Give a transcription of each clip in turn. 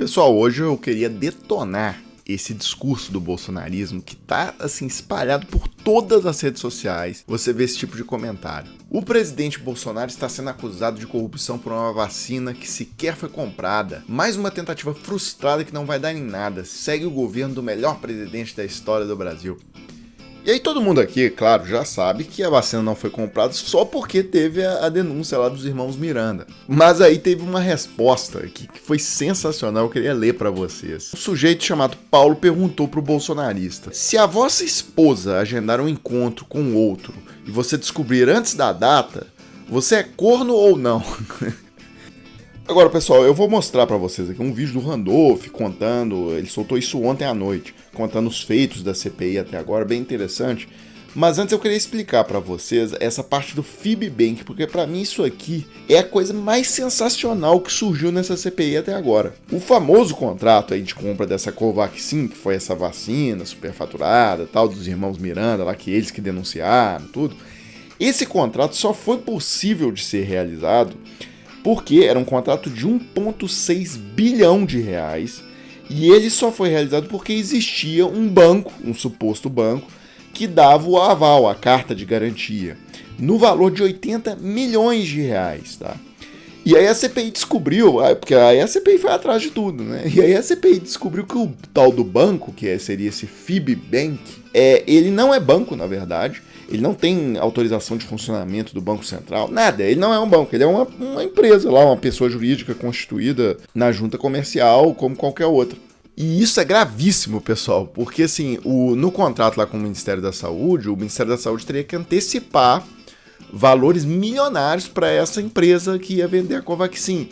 Pessoal, hoje eu queria detonar esse discurso do bolsonarismo que tá assim espalhado por todas as redes sociais. Você vê esse tipo de comentário. O presidente Bolsonaro está sendo acusado de corrupção por uma vacina que sequer foi comprada. Mais uma tentativa frustrada que não vai dar em nada. Segue o governo do melhor presidente da história do Brasil. E aí todo mundo aqui, claro, já sabe que a vacina não foi comprada só porque teve a denúncia lá dos irmãos Miranda. Mas aí teve uma resposta que foi sensacional, eu queria ler pra vocês. Um sujeito chamado Paulo perguntou pro bolsonarista: se a vossa esposa agendar um encontro com outro e você descobrir antes da data, você é corno ou não? Agora, pessoal, eu vou mostrar pra vocês aqui um vídeo do Randolph contando, ele soltou isso ontem à noite, contando os feitos da CPI até agora, bem interessante. Mas antes eu queria explicar pra vocês essa parte do Fibbank, porque pra mim isso aqui é a coisa mais sensacional que surgiu nessa CPI até agora. O famoso contrato aí de compra dessa Covaxin, que foi essa vacina superfaturada, tal, dos irmãos Miranda, lá que eles que denunciaram, tudo. Esse contrato só foi possível de ser realizado porque era um contrato de 1,6 bilhão de reais e ele só foi realizado porque existia um banco, um suposto banco, que dava o aval, a carta de garantia, no valor de 80 milhões de reais, tá? E aí a CPI descobriu, porque aí a CPI foi atrás de tudo, né? E aí a CPI descobriu que o tal do banco, que seria esse Fibbank, ele não é banco, na verdade. Ele não tem autorização de funcionamento do Banco Central, nada. Ele não é um banco, ele é uma empresa lá, uma pessoa jurídica constituída na junta comercial como qualquer outra. E isso é gravíssimo, pessoal, porque assim, no contrato lá com o Ministério da Saúde, o Ministério da Saúde teria que antecipar valores milionários para essa empresa que ia vender a Covaxin.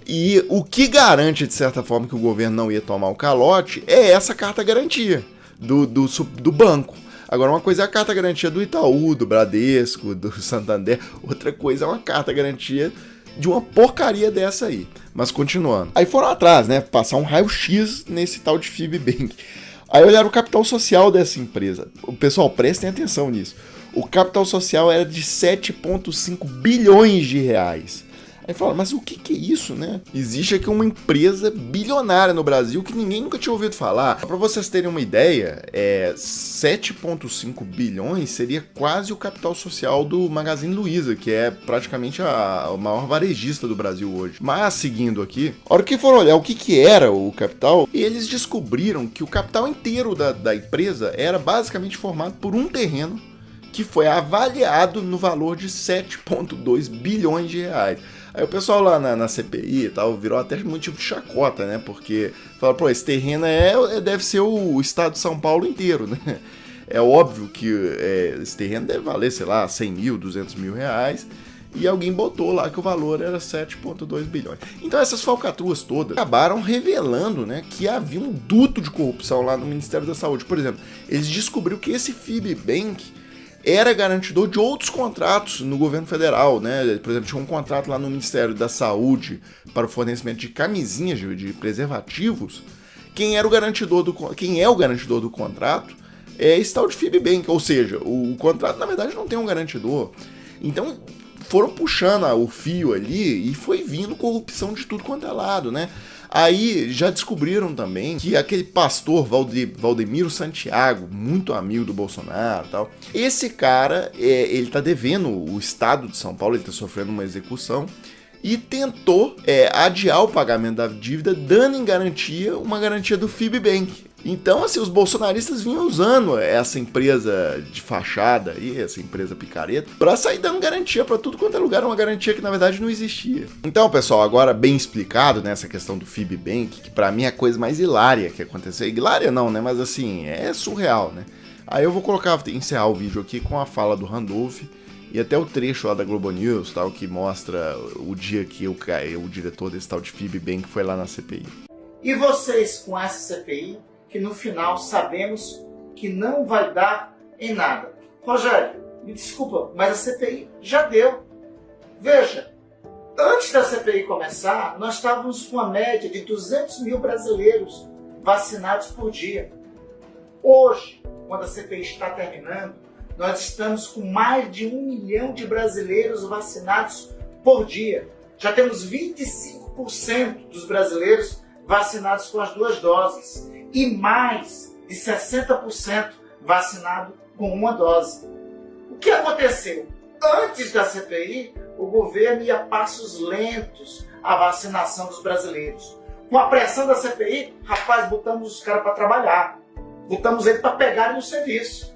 E o que garante, de certa forma, que o governo não ia tomar o calote é essa carta garantia do banco. Agora, uma coisa é a carta garantia do Itaú, do Bradesco, do Santander. Outra coisa é uma carta garantia de uma porcaria dessa aí. Mas continuando. Aí foram atrás, né? Passar um raio-x nesse tal de Fibbank. Aí olharam o capital social dessa empresa. O pessoal, prestem atenção nisso. O capital social era de 7,5 bilhões de reais. Aí fala, mas o que é isso, né? Existe aqui uma empresa bilionária no Brasil que ninguém nunca tinha ouvido falar. Para vocês terem uma ideia, 7,5 bilhões seria quase o capital social do Magazine Luiza, que é praticamente a maior varejista do Brasil hoje. Mas, seguindo aqui, a hora que foram olhar o que era o capital, eles descobriram que o capital inteiro da empresa era basicamente formado por um terreno que foi avaliado no valor de 7,2 bilhões de reais. Aí o pessoal lá na CPI e tal virou até motivo de chacota, né? Porque falaram, pô, esse terreno deve ser o estado de São Paulo inteiro, né? É óbvio que esse terreno deve valer, sei lá, 100 mil, 200 mil reais. E alguém botou lá que o valor era 7,2 bilhões. Então essas falcatruas todas acabaram revelando, né, que havia um duto de corrupção lá no Ministério da Saúde. Por exemplo, eles descobriram que esse Fibbank era garantidor de outros contratos no governo federal, né? Por exemplo, tinha um contrato lá no Ministério da Saúde para o fornecimento de camisinhas, de preservativos. Quem é o garantidor do contrato é esse tal de Fibbank, ou seja, o contrato na verdade não tem um garantidor. Então foram puxando o fio ali e foi vindo corrupção de tudo quanto é lado, né? Aí já descobriram também que aquele pastor Valdemiro Santiago, muito amigo do Bolsonaro e tal, esse cara, ele tá devendo o estado de São Paulo, ele tá sofrendo uma execução e tentou adiar o pagamento da dívida, dando em garantia uma garantia do Fibbank. Então, assim, os bolsonaristas vinham usando essa empresa de fachada aí, essa empresa picareta, pra sair dando garantia pra tudo quanto é lugar, uma garantia que na verdade não existia. Então, pessoal, agora bem explicado nessa questão do Fibbank, que pra mim é a coisa mais hilária que aconteceu. Hilária não, né? Mas assim, é surreal, né? Aí eu vou encerrar o vídeo aqui com a fala do Randolph e até o trecho lá da Globo News, tal, que mostra o dia que o diretor desse tal de Fibbank foi lá na CPI. E vocês com essa CPI, que no final sabemos que não vai dar em nada. Rogério, me desculpa, mas a CPI já deu. Veja, antes da CPI começar, nós estávamos com uma média de 200 mil brasileiros vacinados por dia. Hoje, quando a CPI está terminando, nós estamos com mais de 1 milhão de brasileiros vacinados por dia. Já temos 25% dos brasileiros vacinados com as 2 doses e mais de 60% vacinados com 1 dose. O que aconteceu? Antes da CPI, o governo ia a passos lentos a vacinação dos brasileiros. Com a pressão da CPI, rapaz, botamos os caras para trabalhar. Botamos eles para pegarem no serviço.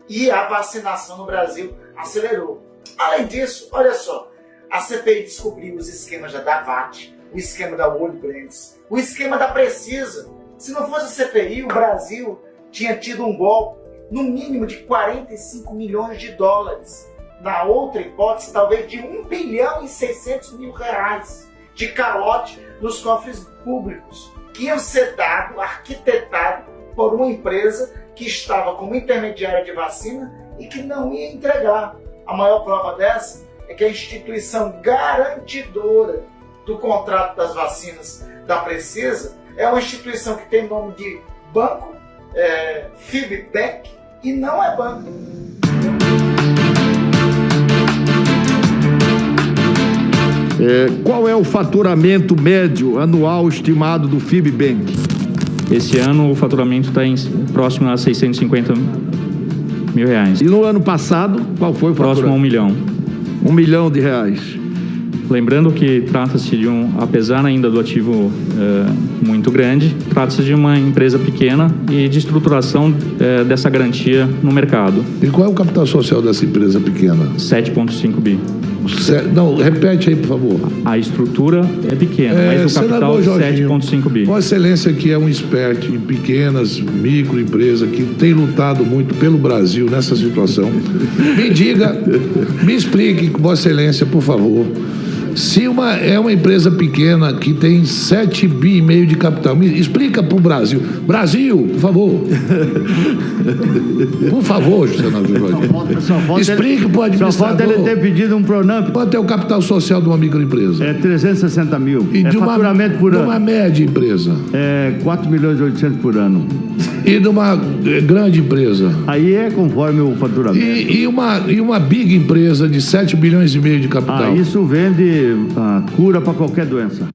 E a vacinação no Brasil acelerou. Além disso, olha só, a CPI descobriu os esquemas da DAVAT, o esquema da World Brands, o esquema da Precisa. Se não fosse a CPI, o Brasil tinha tido um golpe, no mínimo de 45 milhões de dólares. Na outra hipótese, talvez de 1 bilhão e 600 mil reais de calote nos cofres públicos, que iam ser dado, arquitetado por uma empresa que estava como intermediária de vacina e que não ia entregar. A maior prova dessa é que a instituição garantidora do contrato das vacinas da Precisa é uma instituição que tem nome de banco, FIBBank, e não é banco. Qual é o faturamento médio anual estimado do FIBBank? Esse ano o faturamento está próximo a 650 mil reais. E no ano passado, qual foi o faturamento? Próximo a 1 milhão. 1 milhão de reais. Lembrando que trata-se de apesar ainda do ativo muito grande, trata-se de uma empresa pequena e de estruturação dessa garantia no mercado. E qual é o capital social dessa empresa pequena? 7,5 bi. Não, repete aí, por favor. A estrutura é pequena, mas o capital é 7,5 bi. Vossa Excelência, que é um expert em pequenas, microempresas, que tem lutado muito pelo Brasil nessa situação, me diga, me explique, Vossa Excelência, por favor, se é uma empresa pequena que tem 7,5 bi de capital, me explica para o Brasil. Brasil, por favor. Por favor, senador Jorge. Explique para o administrador. Só falta ele ter pedido um Pronamp. Quanto é o capital social de uma microempresa? É 360 mil. E de faturamento por ano. De uma média empresa? É 4 milhões e 800 por ano. E de uma grande empresa? Aí é conforme o faturamento. E uma big empresa de 7 bilhões e meio de capital? Isso vende cura para qualquer doença.